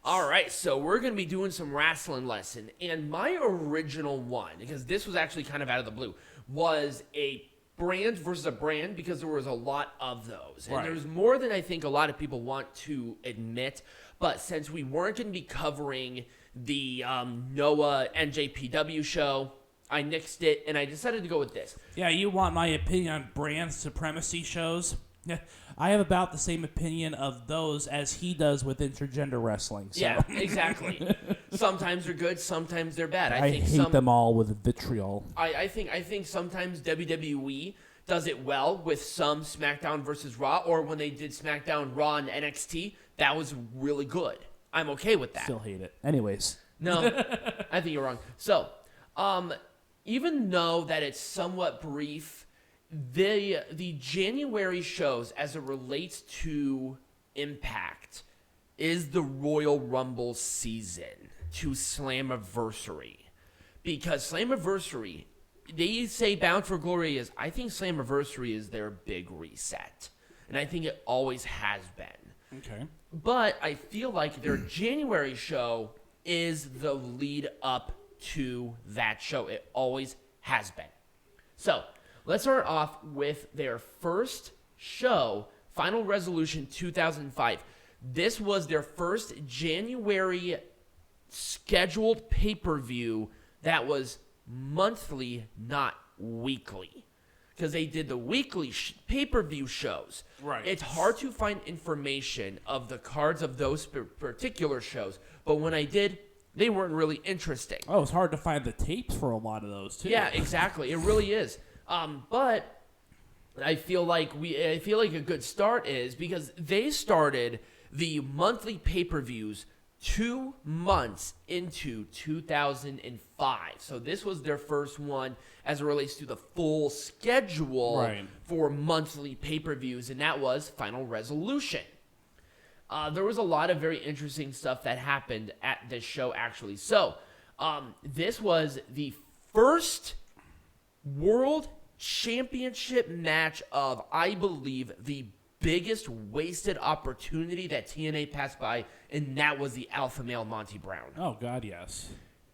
All right, so we're going to be doing some Rasslin lesson. And my original one, because this was actually kind of out of the blue, was a brand versus a brand because there was a lot of those. And there's more than I think a lot of people want to admit. But since we weren't going to be covering the Noah NJPW show, I nixed it, and I decided to go with this. Yeah, you want my opinion on brand supremacy shows? I have about the same opinion of those as he does with intergender wrestling. So. Yeah, exactly. Sometimes they're good, sometimes they're bad. I hate them all with vitriol. I think sometimes WWE does it well with some SmackDown versus Raw, or when they did SmackDown, Raw, and NXT, that was really good. I'm okay with that. Still hate it. Anyways. No, I think you're wrong. So, even though that it's somewhat brief, the January shows as it relates to Impact is the Royal Rumble season to Slammiversary. Because Slammiversary, they say Bound for Glory is, I think Slammiversary is their big reset. And I think it always has been. Okay. But I feel like their January show is the lead up to that show. It always has been. So, let's start off with their first show, Final Resolution 2005. This was their first January scheduled pay-per-view that was monthly, not weekly. Because they did the weekly pay-per-view shows. Right. It's hard to find information of the cards of those particular shows. But when I did, they weren't really interesting. Oh, it's hard to find the tapes for a lot of those, too. Yeah, exactly. It really is. But I feel like a good start is because they started the monthly pay-per-views 2 months into 2005. So this was their first one as it relates to the full schedule for monthly pay-per-views, and that was Final Resolution. There was a lot of very interesting stuff that happened at this show, actually. So this was the first World Championship match of, I believe, the biggest wasted opportunity that TNA passed by, and that was the alpha male Monty Brown. Oh, God, yes.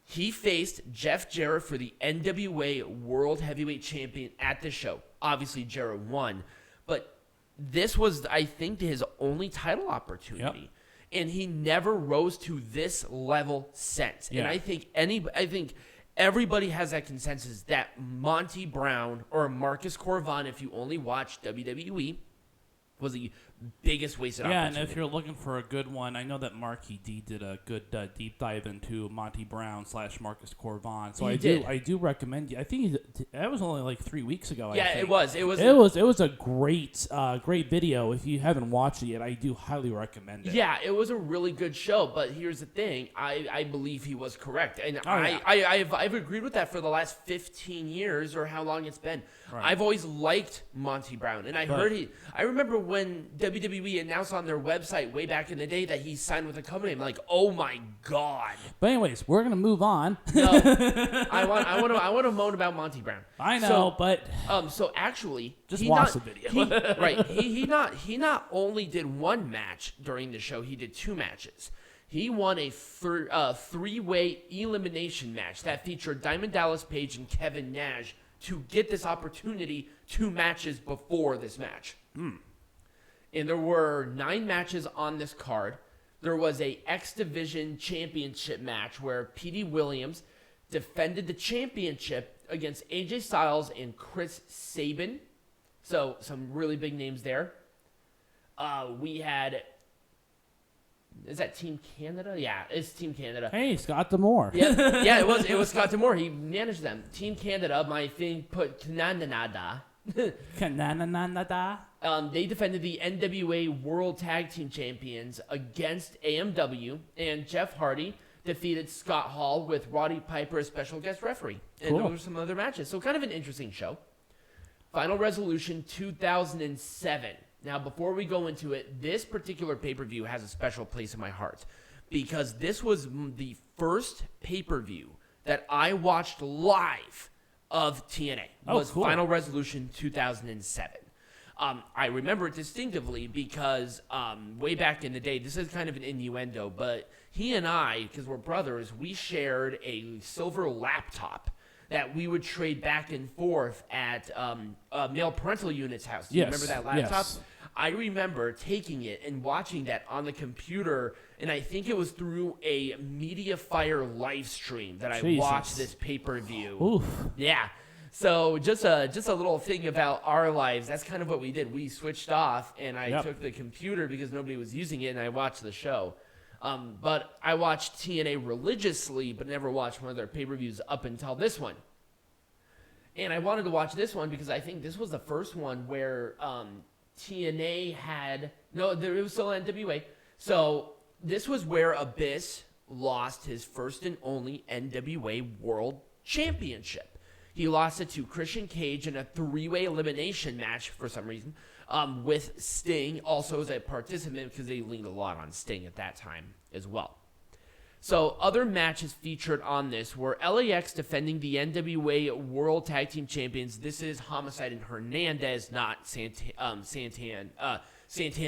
He faced Jeff Jarrett for the NWA World Heavyweight Champion at the show. Obviously, Jarrett won, but this was, I think, his only title opportunity. Yep. And he never rose to this level since. Yeah. And I think everybody has that consensus that Monty Brown or Marcus Corvon, if you only watch WWE, was the biggest wasted opportunity. Yeah, and if you're looking for a good one, I know that Marky D did a good deep dive into Monty Brown / Marcus Corvon. So I do recommend you. I think that was only like 3 weeks ago. Yeah, it was. It was a great video. If you haven't watched it yet, I do highly recommend it. Yeah, it was a really good show. But here's the thing: I believe he was correct, and I've agreed with that for the last 15 years or how long it's been. Right. I've always liked Monty Brown, and I remember when WWE announced on their website way back in the day that he signed with a company. I'm like, oh my God. But anyways, we're gonna move on. No, I want to moan about Monty Brown. I know, but so actually, just watch the video. Right. He not only did one match during the show, he did 2 matches. He won a 3-way elimination match that featured Diamond Dallas Page and Kevin Nash to get this opportunity 2 matches before this match. And there were 9 matches on this card. There was a X Division championship match where Petey Williams defended the championship against AJ Styles and Chris Sabin. So some really big names there. We had... Is that Team Canada? Yeah, it's Team Canada. Hey, Scott D'Amore. Yeah, it was Scott D'Amore. He managed them. Team Canada, my thing put Kananada. They defended the NWA World Tag Team Champions against AMW, and Jeff Hardy defeated Scott Hall with Roddy Piper as special guest referee. And there were some other matches. So kind of an interesting show. Final Resolution 2007. Now, before we go into it, this particular pay-per-view has a special place in my heart because this was the first pay-per-view that I watched live of TNA. Was Final Resolution 2007. I remember it distinctively because way back in the day, this is kind of an innuendo, but he and I, because we're brothers, we shared a silver laptop that we would trade back and forth at a male parental unit's house. Do you remember that laptop? Yes. I remember taking it and watching that on the computer, and I think it was through a MediaFire live stream that I watched this pay-per-view. Oof. Yeah. So just a little thing about our lives. That's kind of what we did. We switched off, and I took the computer because nobody was using it, and I watched the show. But I watched TNA religiously, but never watched one of their pay-per-views up until this one. And I wanted to watch this one because I think this was the first one where TNA had – no, it was still NWA. So this was where Abyss lost his first and only NWA World Championship. He lost it to Christian Cage in a 3-way elimination match for some reason with Sting also as a participant because they leaned a lot on Sting at that time as well. So other matches featured on this were LAX defending the NWA World Tag Team Champions. This is Homicide and Hernandez, not Santana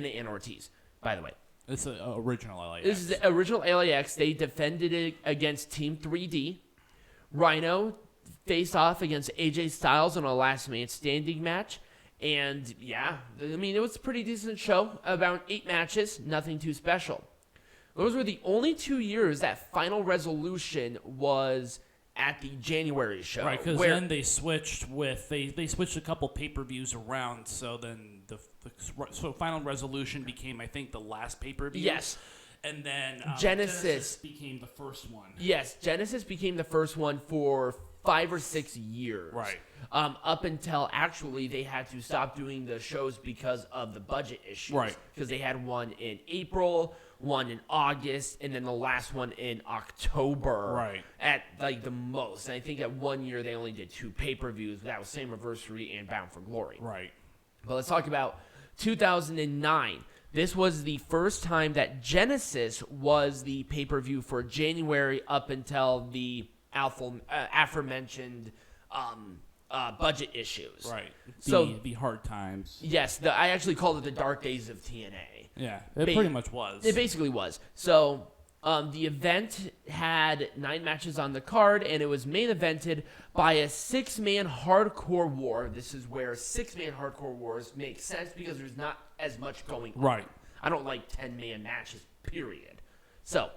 and Ortiz, by the way. It's the original LAX. This is the original LAX. They defended it against Team 3D. Rhino faced off against AJ Styles in a last man standing match. And yeah, I mean, it was a pretty decent show. About 8 matches, nothing too special. Those were the only 2 years that Final Resolution was at the January show. Right, because then they switched with they switched a couple pay-per-views around. So then so Final Resolution became, I think, the last pay-per-view. Yes. And then Genesis became the first one. Yes, Genesis became the first one for 5 or 6 years. Right. Up until actually they had to stop doing the shows because of the budget issues. Right. Because they had one in April, one in August, and then the last one in October. Right. At like the most. And I think at 1 year they only did 2 pay-per-views. That was Slammiversary and Bound for Glory. Right. But let's talk about 2009. This was the first time that Genesis was the pay-per-view for January up until the aforementioned budget issues. Right. So the hard times. Yes, I actually called it the dark days of TNA. Yeah, it pretty much was. It basically was. So the event had 9 matches on the card, and it was main evented by a 6-man hardcore war. This is where 6-man hardcore wars make sense because there's not as much going on. Right. I don't like 10-man matches, period. So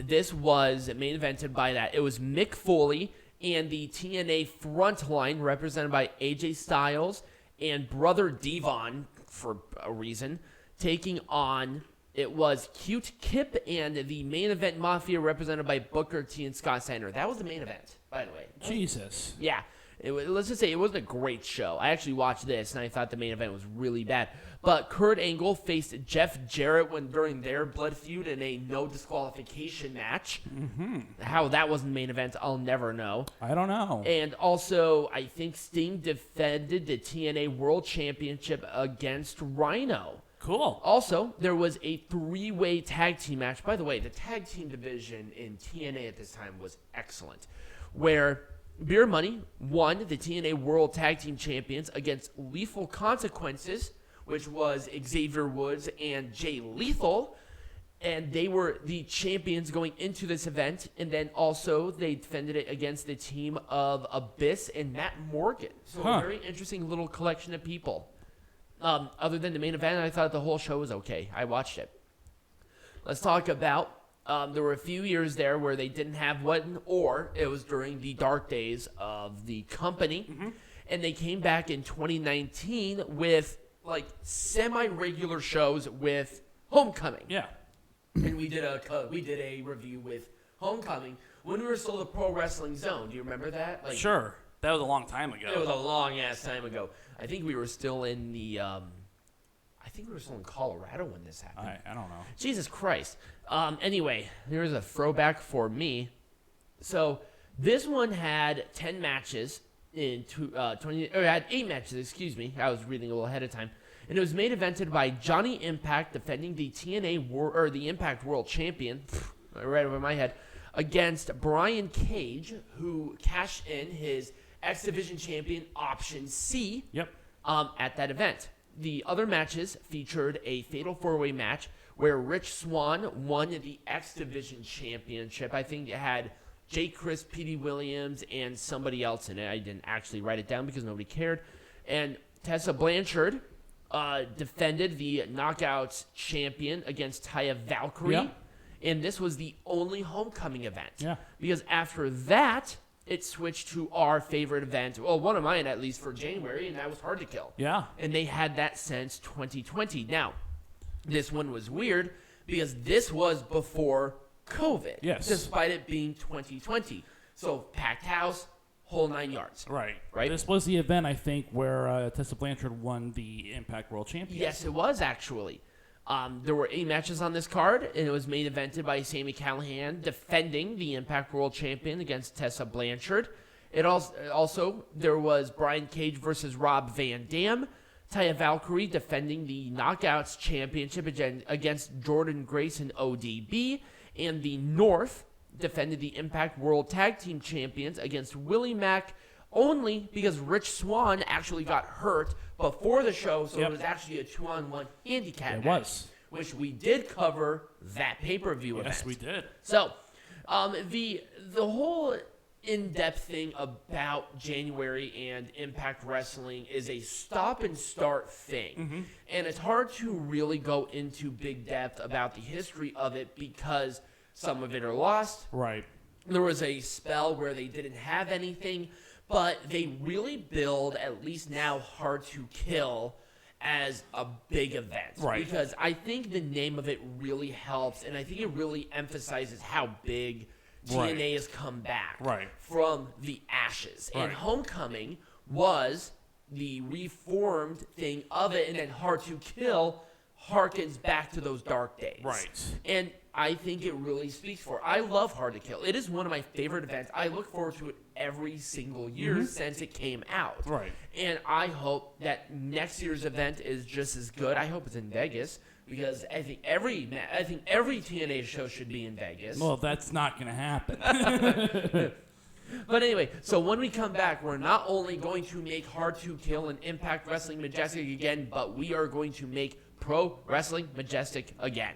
this was main evented by that. It was Mick Foley and the TNA Frontline, represented by AJ Styles and Brother Devon, for a reason, taking on, it was Cute Kip and the main event Mafia, represented by Booker T and Scott Steiner. That was the main event, by the way. Jesus. Yeah. Let's just say it wasn't a great show. I actually watched this, and I thought the main event was really bad. But Kurt Angle faced Jeff Jarrett during their blood feud in a no disqualification match. Mm-hmm. How that wasn't main event, I'll never know. I don't know. And also, I think Sting defended the TNA World Championship against Rhino. Cool. Also, there was a 3-way tag team match. By the way, the tag team division in TNA at this time was excellent, where Beer Money won the TNA World Tag Team Champions against Lethal Consequences, which was Xavier Woods and Jay Lethal, and they were the champions going into this event. And then also they defended it against the team of Abyss and Matt Morgan. So a very interesting little collection of people. Other than the main event, I thought the whole show was okay. I watched it. Let's talk about, there were a few years there where they didn't have one, or it was during the dark days of the company. Mm-hmm. And they came back in 2019 with like semi-regular shows with Homecoming. Yeah. And we did a review with Homecoming when we were still the Pro Wrestling Zone. Do you remember that? Like, sure. That was a long time ago. It was a long ass time ago. I think we were still in the Colorado when this happened. I don't know. Jesus Christ. Anyway, here's a throwback for me. So this one had 10 matches had 8 matches, excuse me. I was reading a little ahead of time. And it was main evented by Johnny Impact, defending the TNA the Impact World Champion, right over my head, against Brian Cage, who cashed in his X Division Champion Option C. Yep. at that event. The other matches featured a fatal 4-way match where Rich Swann won the X Division Championship. I think it had Jake Chris, P.D. Williams, and somebody else in it. I didn't actually write it down because nobody cared. And Tessa Blanchard defended the Knockouts champion against Taya Valkyrie. Yeah. And this was the only homecoming event. Yeah. Because after that, it switched to our favorite event. Well, one of mine, at least, for January, and that was Hard to Kill. Yeah. And they had that since 2020. Now, this one was weird because this was before COVID. Yes. Despite it being 2020. So, packed house, whole 9 yards. Right. Right? This was the event, I think, where Tessa Blanchard won the Impact World Championship. Yes, it was, actually. There were 8 matches on this card, and it was main evented by Sami Callihan defending the Impact World Champion against Tessa Blanchard. It also there was Brian Cage versus Rob Van Dam. Taya Valkyrie defending the Knockouts Championship against Jordynne Grace and ODB. And the North defended the Impact World Tag Team Champions against Willie Mack, only because Rich Swann actually got hurt before the show, so it was actually a 2-on-1 handicap match, which we did cover that pay-per-view event. Yes, we did. So, the whole in-depth thing about January and Impact Wrestling is a stop-and-start thing. Mm-hmm. And it's hard to really go into big depth about the history of it because some of it are lost. Right. There was a spell where they didn't have anything, but they really build, at least now, Hard to Kill as a big event. Right. Because I think the name of it really helps, and I think it really emphasizes how big TNA has come back from the ashes. Right. And Homecoming was the reformed thing of it, and then Hard to Kill harkens back to those dark days. Right. And I think it really speaks for it. I love Hard to Kill. It is one of my favorite events. I look forward to it every single year since it came out. Right. And I hope that next year's event is just as good. I hope it's in Vegas because I think every TNA show should be in Vegas. Well, that's not going to happen. But anyway, so when we come back, we're not only going to make Hard to Kill and Impact Wrestling majestic again, but we are going to make Pro Wrestling majestic again.